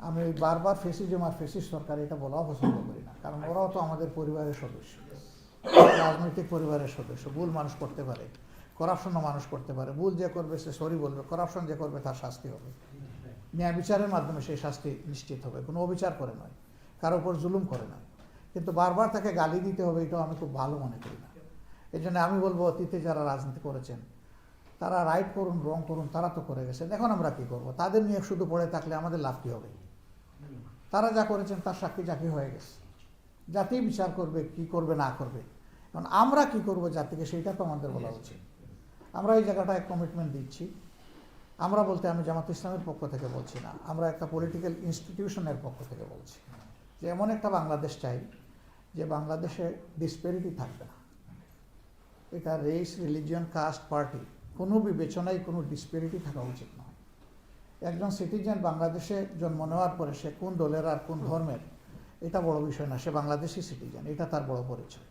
আমি বারবার ফেসিজম আর ফেসিস্ট সরকার এটা বলাও পছন্দ করি না, কারণ ওরাও তো আমাদের পরিবারের সদস্য, রাজনৈতিক পরিবারের সদস্য। ভুল মানুষ করতে পারে, করাপশনও মানুষ করতে পারে। ভুল যে করবে সে সরি বলবে, করাপশন যে করবে তার শাস্তি হবে, ন্যায় বিচারের মাধ্যমে সেই শাস্তি নিশ্চিত হবে, কোনো অবিচার করে নয়, কারো উপর জুলুম করে নয়। কিন্তু বারবার তাকে গালি দিতে হবে, এটাও আমি খুব ভালো মনে করি না। এই জন্য আমি বলবো, অতীতে যারা রাজনীতি করেছেন তারা রাইট করুন রং করুন, তারা তো করে গেছেন, এখন আমরা কী করবো? তাদের নিয়ে শুধু পড়ে থাকলে আমাদের লাভ কী হবে? তারা যা করেছেন তার সাক্ষী জাকি হয়ে গেছে, জাতি বিচার করবে কি করবে না করবে। এখন আমরা কি করব জাতিকে, সেইটা তো আমাদের বলা উচিত। আমরা এই জায়গাটায় কমিটমেন্ট দিচ্ছি। আমরা বলতে আমি জামাত ইসলামের পক্ষ থেকে বলছি না, আমরা একটা পলিটিক্যাল ইনস্টিটিউশনের পক্ষ থেকে বলছি যে এমন একটা বাংলাদেশ চাই যে বাংলাদেশে ডিসপ্যারিটি থাকবে না। এটা রেস, রিলিজিয়ন, কাস্ট, পার্টি কোনো বিবেচনায় কোনো ডিসপ্যারিটি থাকা উচিত নয়। একজন সিটিজেন বাংলাদেশে জন্ম নেওয়ার পরে সে কোন দলের আর কোন ধর্মের এটা বড় বিষয় না, সে বাংলাদেশি সিটিজেন, এটা তার বড় পরিচয়।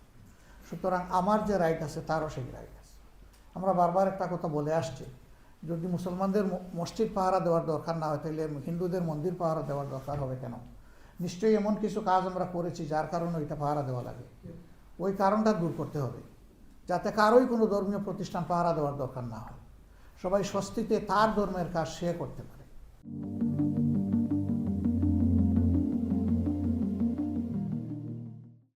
সুতরাং আমার যে রাইট আছে তারও সেই রাইট আছে। আমরা বারবার একটা কথা বলে আসছি, যদি মুসলমানদের মসজিদ পাহারা দেওয়ার দরকার না হয় তাহলে হিন্দুদের মন্দির পাহারা দেওয়ার দরকার হবে কেন? নিশ্চয়ই এমন কিছু কাজ আমরা করেছি যার কারণে ওইটা পাহারা দেওয়া লাগে। ওই কারণটা দূর করতে হবে, যাতে কারোই কোনো ধর্মীয় প্রতিষ্ঠান পাহারা দেওয়ার দরকার না হয়, সবাই স্বস্তিতে তার ধর্মের কাজ সে করতে পারে।